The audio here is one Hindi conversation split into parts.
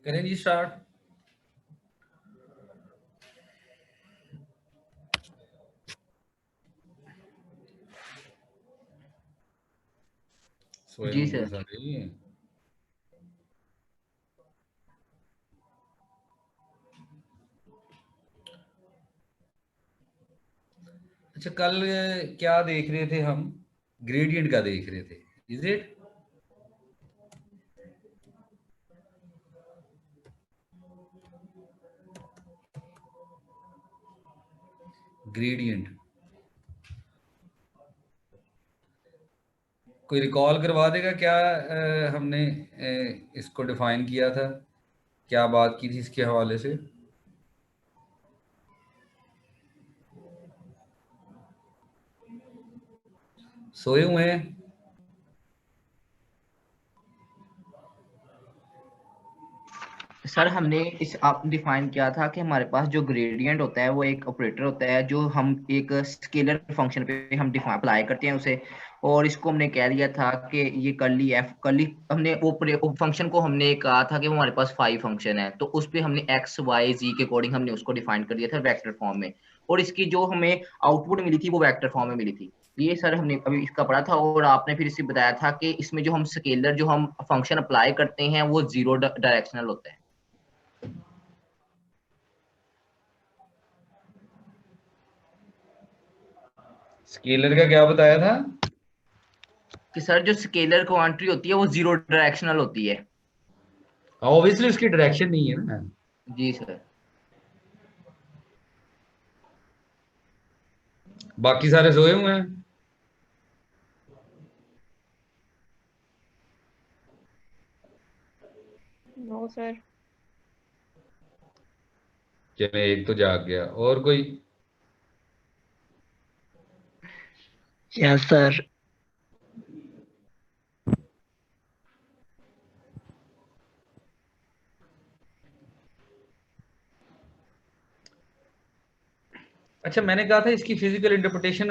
करें जी स्टार्ट। सोए जी होंगे सर। सारे ही। अच्छा, कल क्या देख रहे थे हम? ग्रेडियंट का देख रहे थे। Is it? ग्रेडियंट कोई रिकॉल करवा देगा क्या? हमने इसको डिफाइन किया था, क्या बात की थी इसके हवाले से? सोए हुए हैं? सर हमने इस आप डिफाइन किया था कि हमारे पास जो ग्रेडियंट होता है वो एक ऑपरेटर होता है जो हम एक स्केलर फंक्शन पे हम डिफाइन अप्लाई करते हैं उसे। और इसको हमने कह दिया था कि ये कर्ली एफ कर्ली हमने वो फंक्शन को हमने कहा था कि वो हमारे पास 5 फंक्शन है, तो उस पे हमने एक्स वाई जी के अकॉर्डिंग हमने उसको डिफाइन कर दिया था वेक्टर फॉर्म में। और इसकी जो हमें आउटपुट मिली थी वो वेक्टर फॉर्म में मिली थी। ये सर हमने अभी इसका पढ़ा था, और आपने फिर इसे बताया था कि इसमें जो हम स्केलर जो हम फंक्शन अप्लाई करते हैं वो जीरो डायरेक्शनल होता है। स्केलर का क्या बताया था? कि सर जो स्केलर क्वांटिटी होती है वो जीरो डायरेक्शनल होती है। ऑब्वियसली उसकी डायरेक्शन नहीं है ना। जी सर। बाकी सारे सोए हुए हैं। No sir. चले, एक तो जाग गया, और कोई? Yes sir. अच्छा, मैंने कहा था इसकी फिजिकल इंटरप्रिटेशन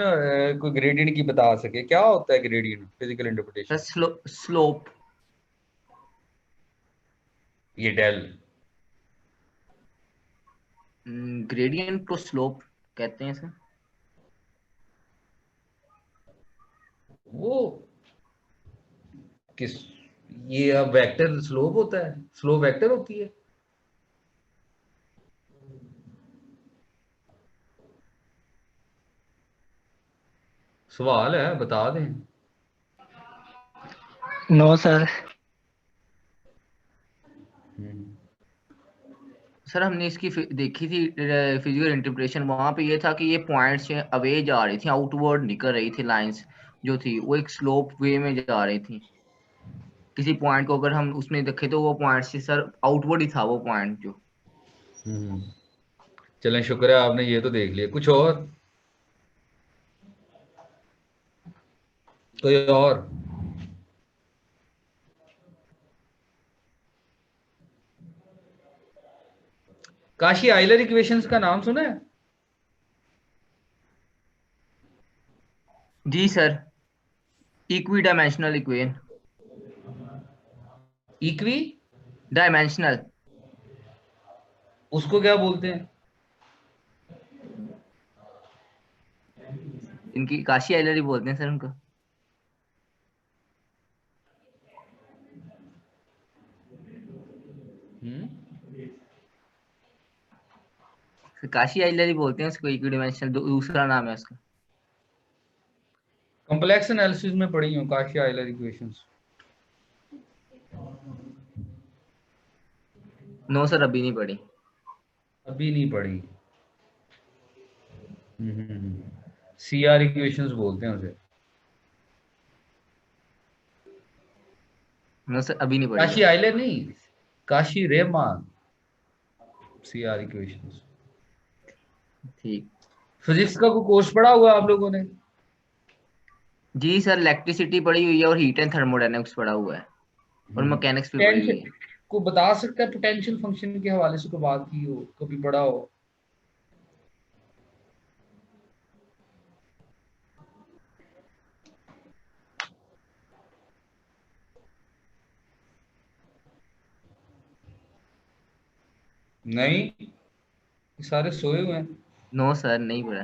कोई ग्रेडियंट की बता सके। क्या होता है gradient physical sir interpretation? Slope. ये डेल। ग्रेडियंट को स्लोप कहते हैं सर। वो किस, ये अब वेक्टर स्लोप होता है, स्लोप वेक्टर होती है। सवाल है, बता दें। No sir. सर हमने इसकी देखी थी फिजिकल इंटरप्रिटेशन, वहां पे ये था कि ये पॉइंट्स अवे जा रही थी, आउटवर्ड निकल रही थी लाइंस जो थी वो एक स्लोप वे में जा रही थी। किसी पॉइंट को अगर हम उसमें देखें तो वो पॉइंट से सर आउटवर्ड ही था वो पॉइंट जो। हम्म। चलें, शुक्र है आपने ये तो देख लिया। कुछ और? कोई और? काशी आइलर इक्वेशंस का नाम सुना है? जी sir. Equidimensional equation. Equidimensional. उसको क्या बोलते हैं? इनकी काशी आइलर ही बोलते हैं सर उनको। हम्म। काशी आइलर ही बोलते हैं उसको, इक्वी डायमेंशनल दूसरा नाम है उसका। कॉम्प्लेक्स एनालिसिस में पढ़ी हूँ Cauchy Euler equations. No sir अभी नहीं पढ़ी। अभी नहीं पढ़ी। सीआर इक्वेशंस बोलते हैं उसे। नो सर अभी नहीं पढ़ी काशी सर। आइलर नहीं, काशी रेमान। CR equations. ठीक। फिजिक्स का कोई कोर्स पढ़ा हुआ आप लोगों ने? जी सर इलेक्ट्रिसिटी पढ़ी हुई है और हीट एंड थर्मोडायनेमिक्स पढ़ा हुआ है, और मैकेनिक्स भी पढ़ी हुई पोटेंशियल है। को बता सकता है? पोटेंशियल फंक्शन के हवाले से कोई बात की हो, कभी पढ़ा हो? नहीं, ये सारे सोए हुए हैं। नो सर, नहीं पढ़ा।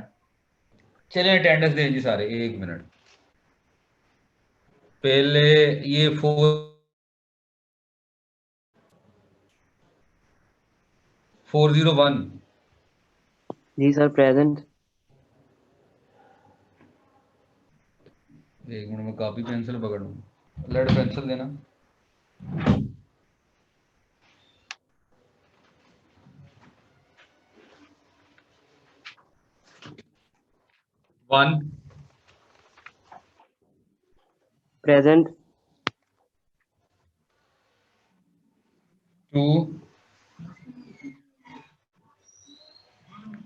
चलें अटेंडेंस दें जी सारे, 1 मिनट। पहले ये 401। जी सर, प्रेजेंट। 1 मिनट में कॉपी पेंसिल पकड़ूँ, लेड पेंसिल देना। One, present. Two,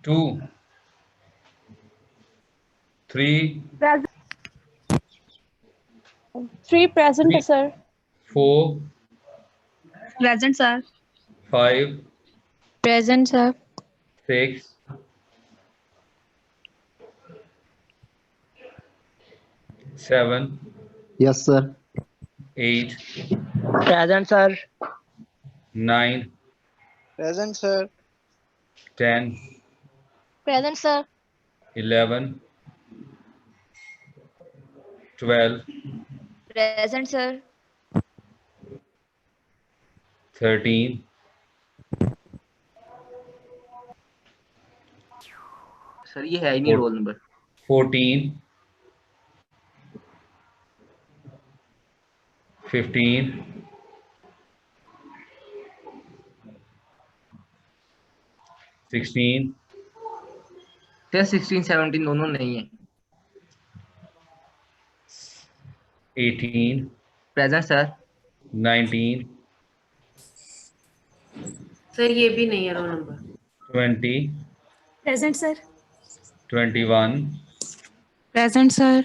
two, three, Three present, sir. Four, Present, sir. Five, Present, sir. Six, seven, Yes, sir. Eight, Present, sir. Nine, Present, sir. 10, Present, sir. 11, 12, Present, sir. 13, sir ये है ही नहीं रोल नंबर। 14, 15, 16, सर 16 17 दोनों नहीं है। 18, प्रेजेंट सर। 19, सर ये भी नहीं है roll number. 20, Present, sir. 21, Present, sir.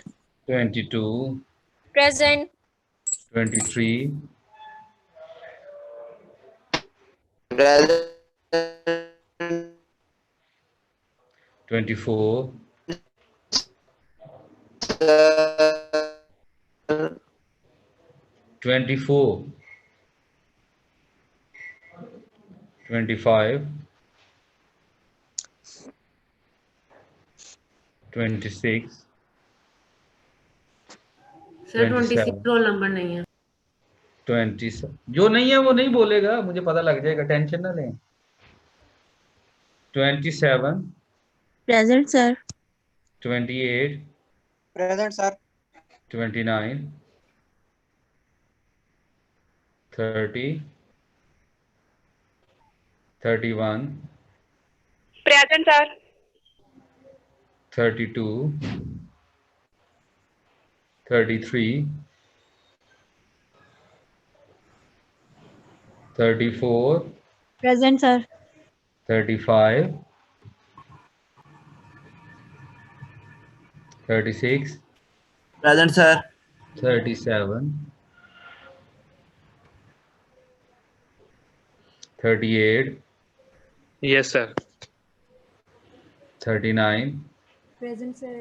22, Present. 23, Present, 24, sir. 24, 25, 26, sir 27, 26 roll number नहीं है। 20, जो नहीं है वो नहीं बोलेगा, मुझे पता लग जाएगा, टेंशन ना लें। 27, Present, sir. 28, Present, sir. 29, 30, 31, Present, sir. 32, 33, 34, Present, sir. 35, 36, present sir. 37, 38, Yes, sir. 39, Present, sir.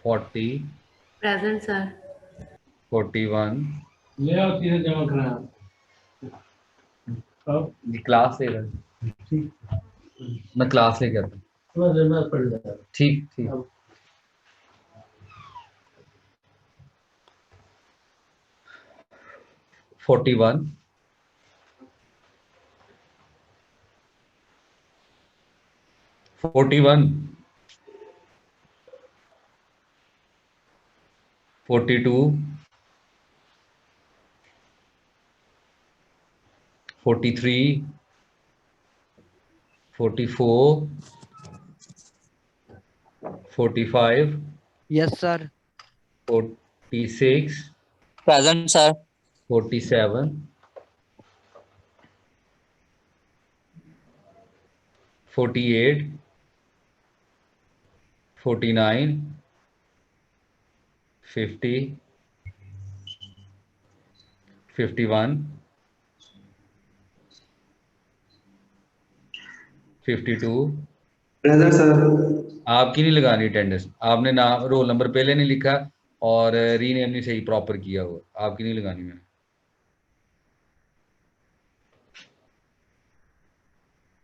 40, present sir. 41, ले आओ, चीजें जमा कराया अब क्लास ले रहा, मैं क्लास लेके आता हूँ। थोड़ा देर बाद पड़ जाएगा। ठीक ठीक। अब 41, 41, 42, 43, 44, 45, Yes, sir. 46, present sir. 47, 48, 49, 50, 51, 52। Present, sir. आपकी नहीं लगानी अटेंडेंस, आपने नाम रोल नंबर पहले नहीं लिखा और रीनेम नहीं सही प्रॉपर किया हुआ, आपकी नहीं लगानी मैंने।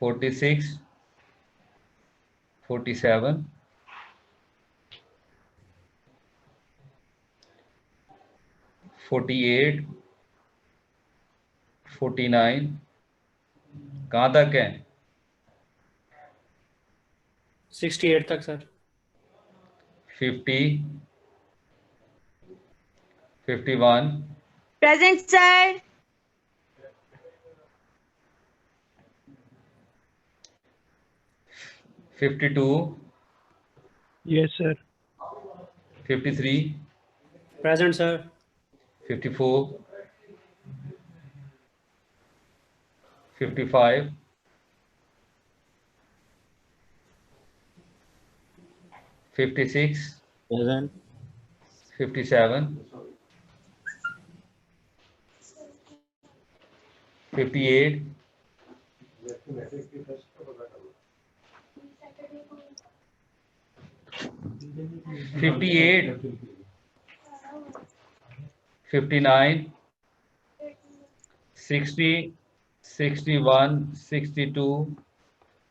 46, 47, 48, 49, कहाँ तक है? 68 तक sir. 50, 51, Present, sir. 52, Yes, sir. 53, Present sir. 54, 55, 56, Present. 57, 58, 58, 59, 60, 61, 62,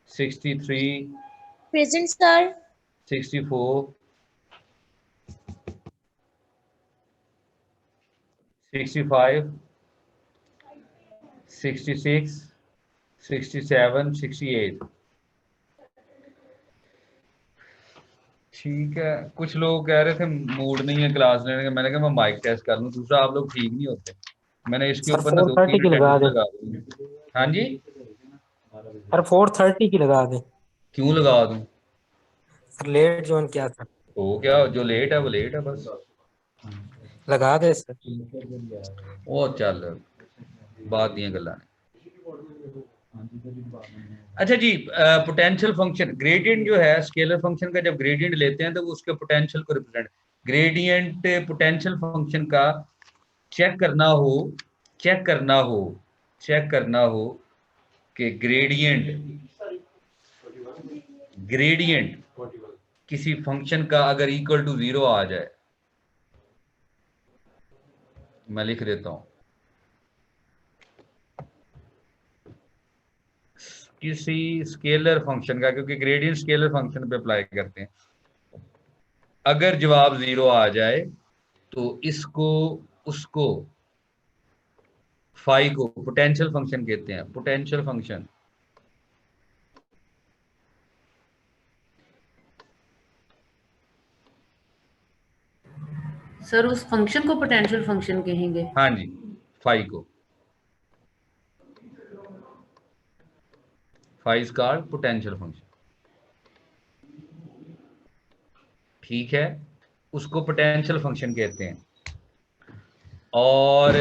63, Present, sir. 64, 65, 66, 67, 68। ठीक है, कुछ लोग कह रहे थे मूड नहीं है क्लास लेने का, मैंने कहा मैं माइक टेस्ट कर लूं, दूसरा आप लोग ठीक नहीं होते, मैंने इसके ऊपर ना 2-3 की लगा अटेंडेंस दे। लगा दी। हाँ जी, सर 4:30 की लगा दे। क्यों लगा दूं? सर लेट ज्वाइन किया था। हो क्या, जो लेट है वो लेट है बस। लगा दे सर। वो चल बात दियां गल्लां ने। अच्छा जी, पोटेंशियल फंक्शन ग्रेडियंट जो है स्केलर फंक्शन का, जब ग्रेडियंट लेते हैं तो वो उसके पोटेंशियल को रिप्रेजेंट, ग्रेडियंट पोटेंशियल फंक्शन का चेक करना हो कि ग्रेडियंट किसी फंक्शन का अगर इक्वल टू 0 आ जाए, मैं लिख देता हूं, किसी स्केलर फंक्शन का, क्योंकि ग्रेडियंट स्केलर फंक्शन पे अप्लाई करते हैं, अगर जवाब 0 आ जाए तो उसको फाई को पोटेंशियल फंक्शन कहते हैं। पोटेंशियल फंक्शन सर उस फंक्शन को पोटेंशियल फंक्शन कहेंगे? हाँ जी, फाई को, phi is called potential function. ठीक है, उसको पोटेंशियल फंक्शन कहते हैं। और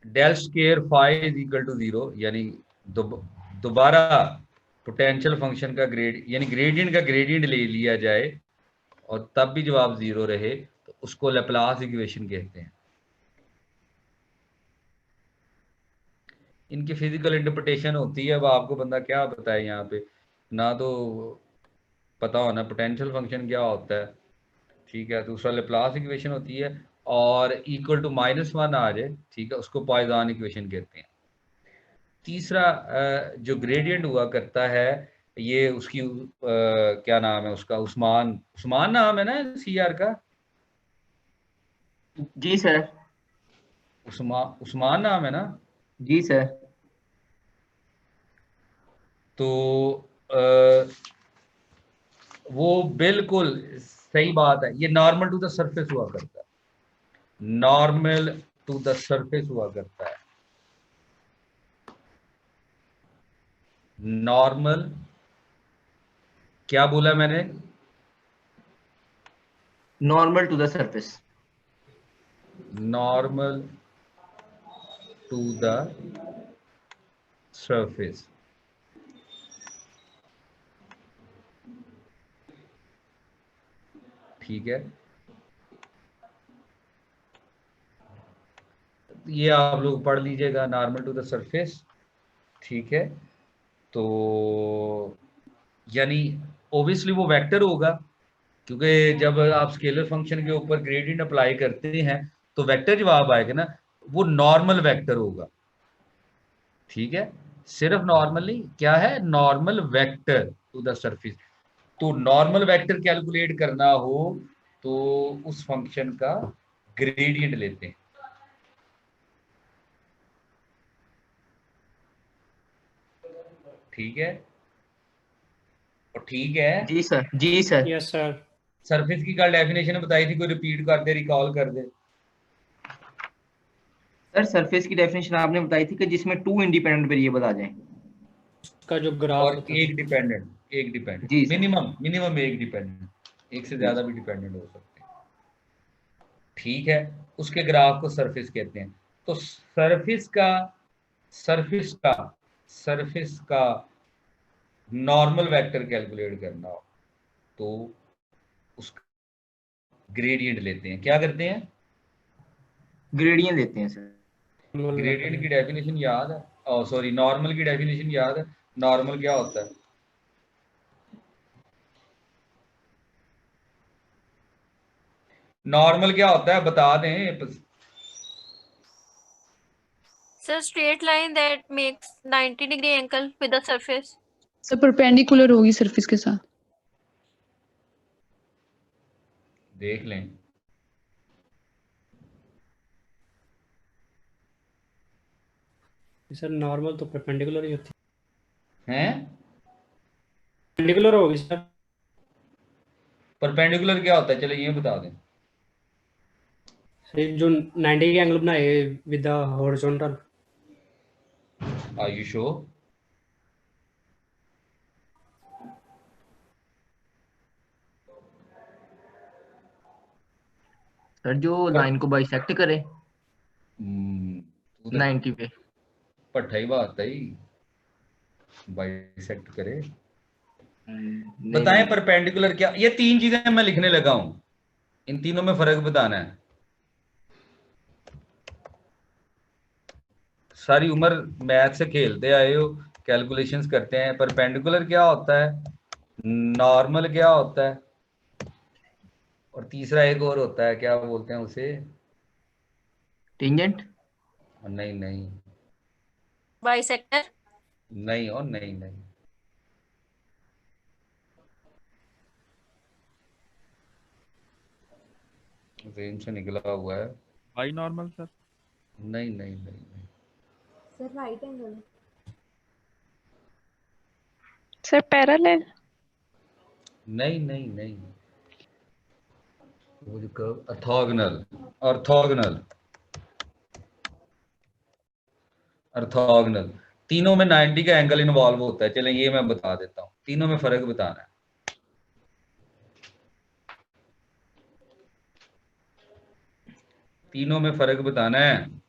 del square phi is equal to 0, यानी दोबारा पोटेंशियल फंक्शन का ग्रेड यानी ग्रेडियंट का ग्रेडियंट ले लिया जाए और तब भी जवाब 0 रहे तो उसको लैप्लास इक्वेशन कहते हैं। इनकी फिजिकल इंटरप्रिटेशन होती है, अब आपको बंदा क्या बताए यहाँ पे, ना तो पता होना पोटेंशियल फंक्शन क्या होता है। ठीक है, दूसरा लैप्लास इक्वेशन होती है, और इक्वल टू -1 आ जाए, ठीक है, उसको पॉइजन इक्वेशन कहते हैं। तीसरा जो ग्रेडियंट हुआ करता है, ये उसकी क्या नाम है उसका, उस्मान नाम है ना सीआर का? जी सर। उस्मान नाम है ना? जी सर। तो वो बिल्कुल सही बात है, ये नॉर्मल टू द सरफेस हुआ करता है, नॉर्मल टू द सरफेस हुआ करता है, नॉर्मल, क्या बोला मैंने? Normal to the surface. Normal to the surface. ठीक है, ये आप लोग पढ़ लीजिएगा, नॉर्मल टू द सरफेस। ठीक है, तो यानी ओब्वियसली वो वेक्टर होगा, क्योंकि जब आप स्केलर फंक्शन के ऊपर ग्रेडियंट अप्लाई करते हैं तो वेक्टर जवाब आएगा ना। वो नॉर्मल वेक्टर होगा, ठीक है, सिर्फ नॉर्मल नहीं, क्या है, normal vector to the surface. तो नॉर्मल वेक्टर कैलकुलेट करना हो तो उस फंक्शन का ग्रेडियंट लेते हैं, ठीक है, और ठीक है जी सर, जी सर। Yes sir. सरफेस की कल डेफिनेशन बताई थी, कोई रिपीट कर दे, रिकॉल कर दे। सर सरफेस की डेफिनेशन आपने बताई थी कि जिसमें 2 इंडिपेंडेंट वेरिएबल आ जाएं। उसका जो ग्राफ और होता है। एक डिपेंडेंट जी सर। मिनिमम एक डिपेंडेंट, एक से ज्यादा भी डिपेंडेंट हो सकते हैं, ठीक है, उसके ग्राफ को सरफेस कहते हैं। तो सरफेस का नॉर्मल वेक्टर कैलकुलेट करना हो तो उसका ग्रेडियंट लेते हैं। क्या करते हैं? ग्रेडियंट लेते हैं सर। ग्रेडियंट की डेफिनेशन याद है? सॉरी, नॉर्मल की डेफिनेशन याद है? नॉर्मल क्या होता है? नॉर्मल क्या होता है बता दें। Sir, straight line that makes 90-degree angle with the surface. Sir perpendicular होगी सरफेस के साथ। देख लें, सर नॉर्मल तो परपेंडिकुलर ही होती हैं? परपेंडिकुलर होगी सर। परपेंडिकुलर क्या होता है, चलो ये बता दें। जो 90 के एंगल बनाए with the horizontal. Are you sure? Sir जो लाइन को बाइसेक्ट करे 90 पे। पट्टा ही बात है, बाइसेक्ट करे। बताएं परपेंडिकुलर क्या। ये 3 चीजें मैं लिखने लगा हूं, इन तीनों में फर्क बताना है। सारी उम्र मैथ से खेलते आए हो, कैलकुलेशंस करते हैं। परपेंडिकुलर क्या होता है, नॉर्मल क्या होता है, और तीसरा एक और होता है, क्या बोलते हैं उसे? टेंजेंट। नहीं Bisector. नहीं, और नहीं रेंज से निकला हुआ है। By normal sir. नहीं Sir, right angle. Sir parallel. नहीं वो जो कर्व, ऑर्थोगोनल। तीनों में 90 का एंगल इन्वॉल्व होता है। चलें ये मैं बता देता हूं, तीनों में फर्क बताना है। तीनों में फर्क बताना है।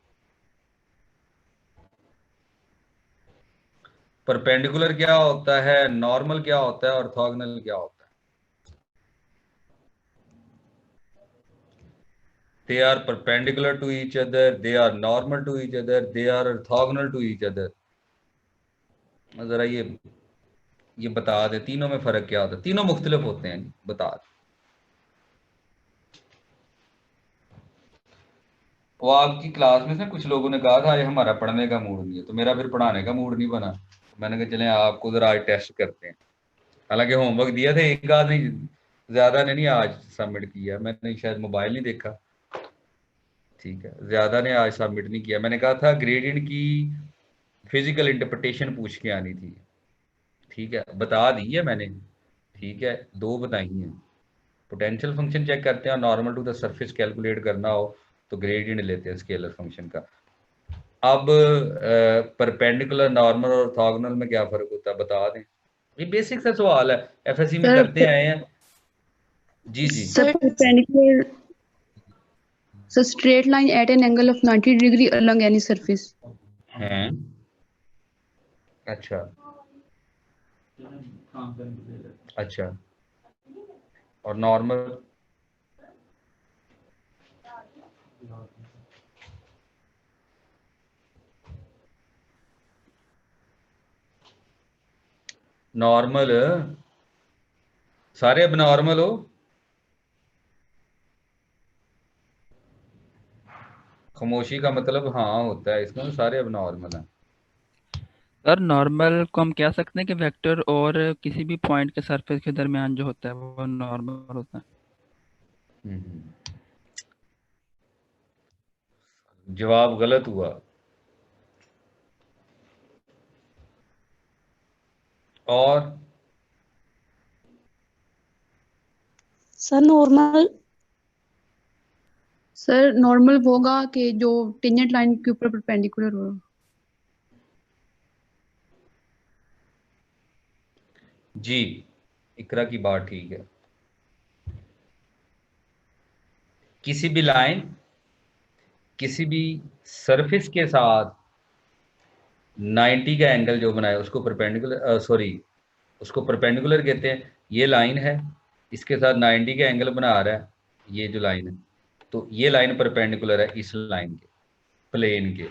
परपेंडिकुलर क्या होता है, नॉर्मल क्या होता है, ऑर्थोगोनल क्या होता है। They are perpendicular to each other, they are normal to each other, they are orthogonal to each other। जरा ये बता दे, तीनों में फर्क क्या होता है। तीनों मुख्तलिफ होते हैं, बता दे। वो आपकी क्लास में से कुछ लोगों ने कहा था ये हमारा पढ़ने का मूड नहीं है, तो मेरा फिर पढ़ाने का मूड नहीं बना। मैंने कहा चलें आपको जरा आज टेस्ट करते हैं। हालांकि होमवर्क दिया था, एक आध नहीं, ज्यादा ने नहीं आज सबमिट किया। मैंने शायद मोबाइल नहीं देखा, ठीक है, ज्यादा ने आज सबमिट नहीं किया। मैंने कहा था ग्रेडियंट की फिजिकल इंटरप्रिटेशन पूछ के आनी थी, ठीक है, बता दी है मैंने, ठीक है, 2 बताई हैं। पोटेंशियल फंक्शन चेक करते हैं, normal to the surface calculate करना हो तो ग्रेडियंट लेते हैं स्केलर फंक्शन का। अब परपेंडिकुलर, नॉर्मल और ऑर्थोगोनल में क्या फर्क होता है बता दें। ये बेसिक सा सवाल है, एफएससी में करते आए हैं। जी sir perpendicular, sir straight line at an angle of 90 degree along any surface. हैं, अच्छा, और नॉर्मल? नॉर्मल सारे अब नॉर्मल हो। खामोशी का मतलब हाँ होता है, इसमें सारे अब नॉर्मल हैं। सर नॉर्मल को हम कह सकते हैं कि वेक्टर और किसी भी पॉइंट के सरफेस के दरमियान जो होता है वो नॉर्मल होता है। जवाब गलत हुआ। और सर नॉर्मल, सर नॉर्मल होगा कि जो टेंजेंट लाइन के ऊपर परपेंडिकुलर हो। जी, इकरा की बात ठीक है। किसी भी लाइन किसी भी सरफेस के साथ 90 का एंगल जो बनाए उसको परपेंडिकुलर, उसको परपेंडिकुलर कहते हैं। ये लाइन है, इसके साथ 90 का एंगल बना रहा है, ये जो लाइन है, तो ये लाइन परपेंडिकुलर है इस लाइन के, प्लेन के।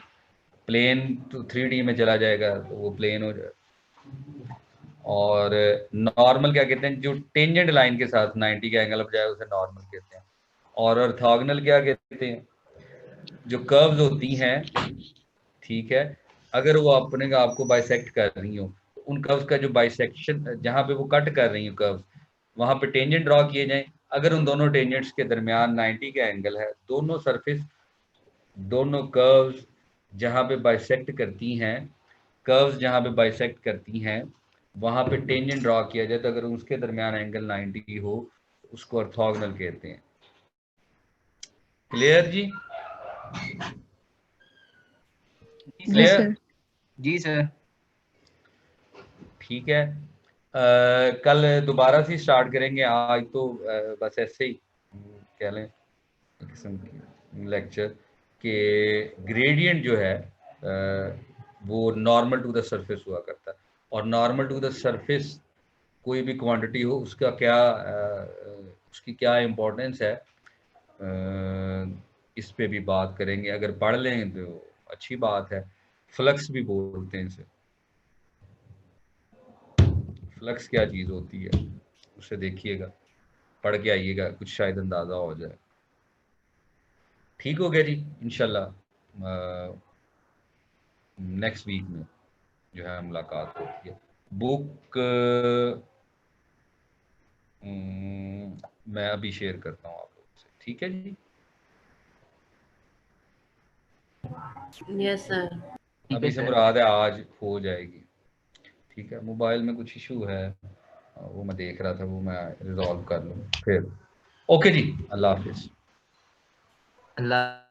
प्लेन तो 3D में चला जाएगा तो वो प्लेन हो जाएगा। और नॉर्मल क्या कहते हैं, जो टेंजेंट लाइन के साथ 90 का एंगल बजाय उसे नॉर्मल कहते हैं। और ऑर्थोगोनल क्या कहते हैं, जो कर्व्स होती हैं, ठीक है, अगर वो अपने आपको बाइसेक्ट कर रही हो तो उन कर्व्स का जो बाइसेक्शन, जहाँ पे वो कट कर रही हो कर्व्स, वहां पे टेंजेंट ड्रॉ किए जाएं। अगर उन दोनों टेंजेंट्स के दरमियान 90 का एंगल है, दोनों सरफेस, दोनों कर्व्स जहाँ पे बाइसेक्ट करती हैं, कर्व्स जहाँ पे बाइसेक्ट करती हैं वहां पे टेंजेंट ड्रॉ किया जाए, तो अगर उसके दरमियान एंगल 90 हो उसको ऑर्थोगोनल कहते हैं। क्लियर जी? जी क्लियर? सर। जी सर। ठीक है। कल दोबारा से स्टार्ट करेंगे। आज तो बस ऐसे ही कह लें किस्म की लेक्चर के ग्रेडियंट जो है वो नॉर्मल टू द सरफेस हुआ करता है, और नॉर्मल टू द सरफेस कोई भी क्वांटिटी हो उसका क्या उसकी क्या इम्पोर्टेंस है, इस पे भी बात करेंगे। अगर पढ़ लें तो अच्छी बात है। फ्लक्स भी बोलते हैं इसे। फ्लक्स क्या चीज़ होती है उसे देखिएगा, पढ़ के आइएगा, कुछ शायद अंदाज़ा हो जाए। ठीक हो गया जी। इंशाल्लाह नेक्स्ट वीक में जो है मुलाकात होती है। बुक मैं अभी शेयर करता हूँ आप लोगों से, ठीक है जी? Yes sir. अभी से मुराद है आज हो जाएगी। ठीक है, मोबाइल में कुछ इशू है, वो मैं देख रहा था, वो मैं रिजॉल्व कर लूँ फिर। ओके जी, अल्लाह हाफिज। अल्लाह